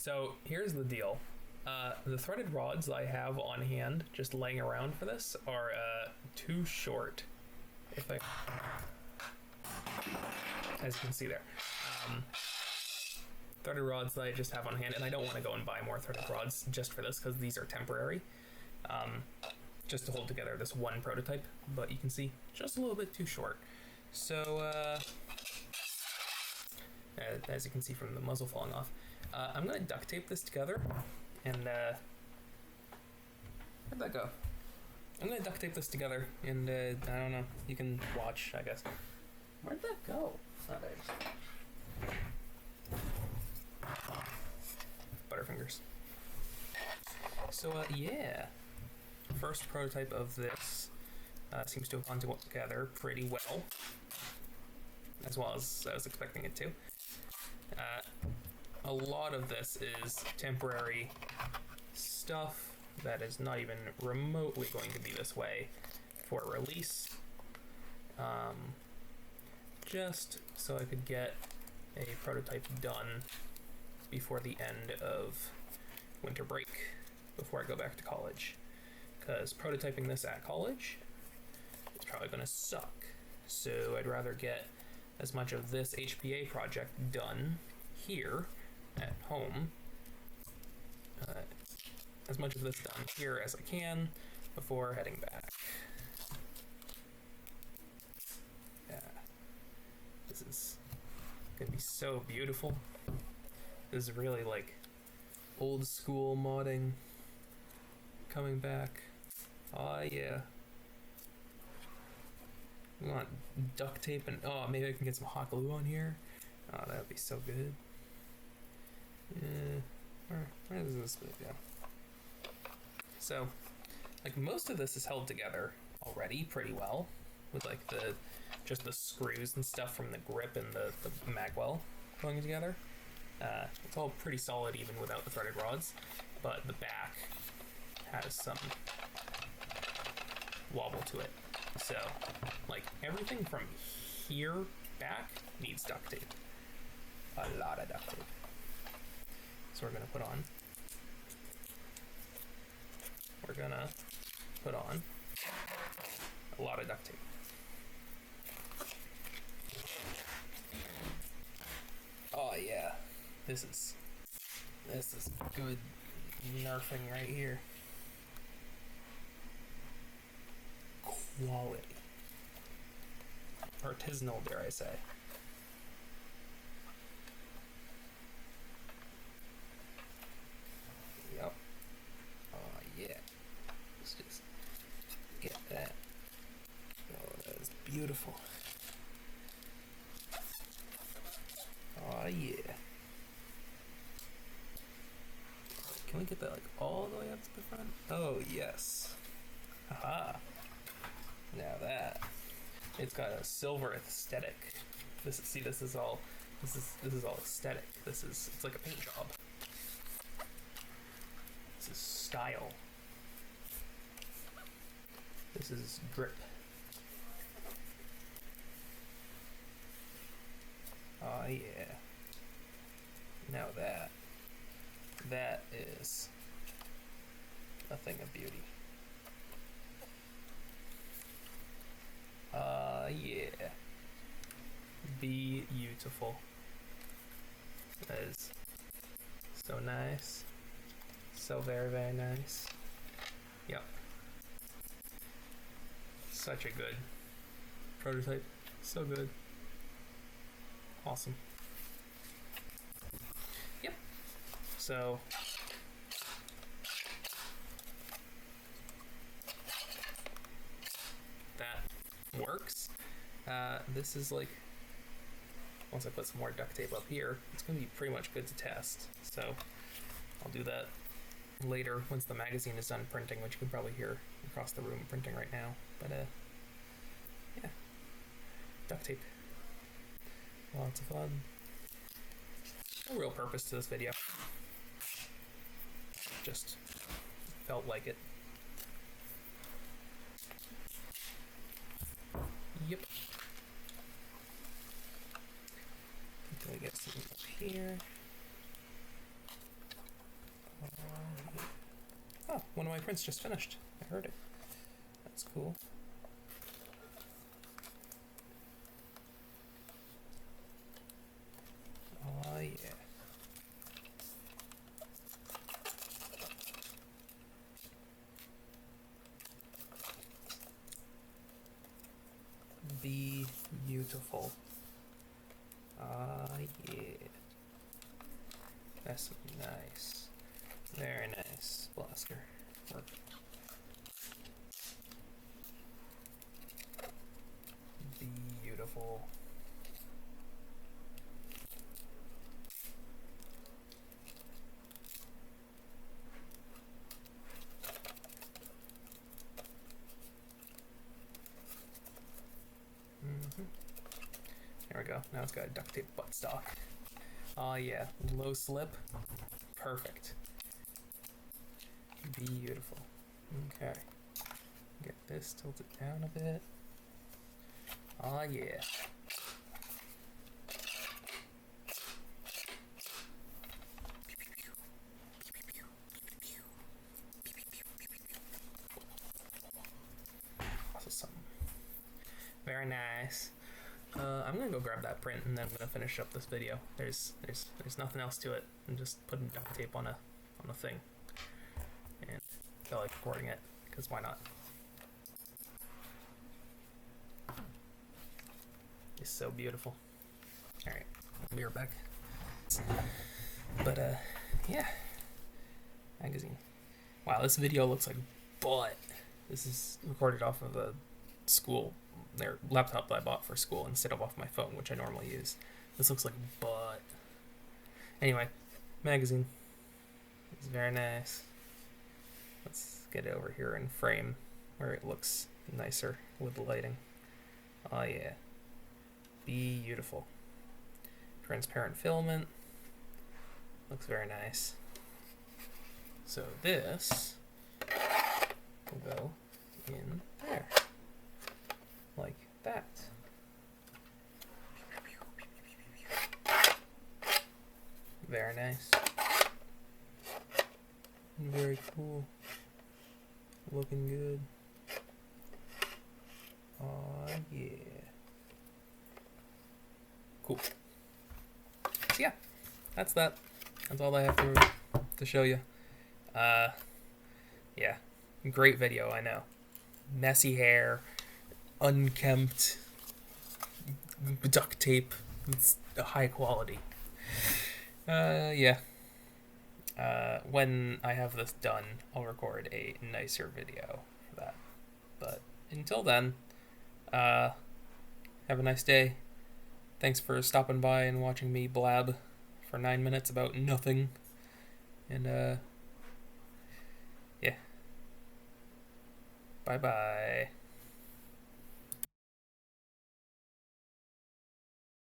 So here's the deal. The threaded rods I have on hand, just laying around for this, are too short. If I, as you can see there, threaded rods that I just have on hand, and I don't want to go and buy more threaded rods just for this because these are temporary, just to hold together this one prototype. But you can see just a little bit too short. So as you can see from the muzzle falling off, I'm going to duct tape this together, and where'd that go? I'm going to duct tape this together, and I don't know, you can watch, I guess. Where'd that go? Oh, there it is. Butterfingers. So yeah, first prototype of this seems to have gone together pretty well as I was expecting it to. A lot of this is temporary stuff that is not even remotely going to be this way for release. Just so I could get a prototype done before the end of winter break, before I go back to college. Because prototyping this at college is probably going to suck. So I'd rather get as much of this HPA project done here at home, as much of this done here as I can before heading back. Yeah, this is gonna be so beautiful. This is really like old school modding coming back. Oh yeah. We want duct tape and maybe I can get some hot glue on here. Oh, that would be so good. Where does this go? So, like, most of this is held together already pretty well with like just the screws and stuff from the grip and the magwell going together. It's all pretty solid even without the threaded rods, but the back has some wobble to it. So, like, everything from here back needs duct tape. A lot of duct tape. So we're gonna put on a lot of duct tape. Oh yeah, this is good nerfing right here. Quality. Artisanal, dare I say. Yep. Oh yeah. Let's just get that. Oh, that is beautiful. Oh yeah. Can we get that like all the way up to the front? Oh yes. Haha. Now that it's got a silver aesthetic. This is all aesthetic. It's like a paint job. This is style. This is drip. Oh yeah. Now that is a thing of beauty. Yeah. Beautiful. That is so nice. So very, very nice. Yep. Such a good prototype. So good. Awesome. Yep. So that works. This is like, once I put some more duct tape up here, it's going to be pretty much good to test. So I'll do that later once the magazine is done printing, which you can probably hear across the room printing right now. But yeah, duct tape. Lots of fun. No real purpose to this video. Just felt like it. Yep. Can we get some up here? one of my prints just finished. I heard it. That's cool. Oh yeah. Be beautiful. Ah yeah. That's nice. Very nice, Blasker. Work. Beautiful. There we go. Now it's got a duct tape buttstock. Oh yeah, low slip. Perfect. Beautiful. Okay. Get this tilted down a bit. Oh yeah. Awesome. Very nice. I'm gonna go grab that print and then I'm gonna finish up this video. There's nothing else to it. I'm just putting duct tape on a thing, and I feel like recording it because why not? It's so beautiful. All right, I'll be right back. But yeah, magazine. Wow, this video looks like butt. This is recorded off of a school. Their laptop that I bought for school instead of off my phone, which I normally use. This looks like butt. Anyway, magazine. It's very nice. Let's get it over here in frame where it looks nicer with the lighting. Oh yeah. Beautiful. Transparent filament. Looks very nice. So this will go in there. Like that. Very nice. Very cool. Looking good. Oh yeah. Cool. So yeah, that's that. That's all I have to show you. Yeah. Great video, I know. Messy hair. Unkempt duct tape. It's high quality. Yeah. When I have this done, I'll record a nicer video for that. But until then, have a nice day. Thanks for stopping by and watching me blab for 9 minutes about nothing. And yeah. Bye-bye.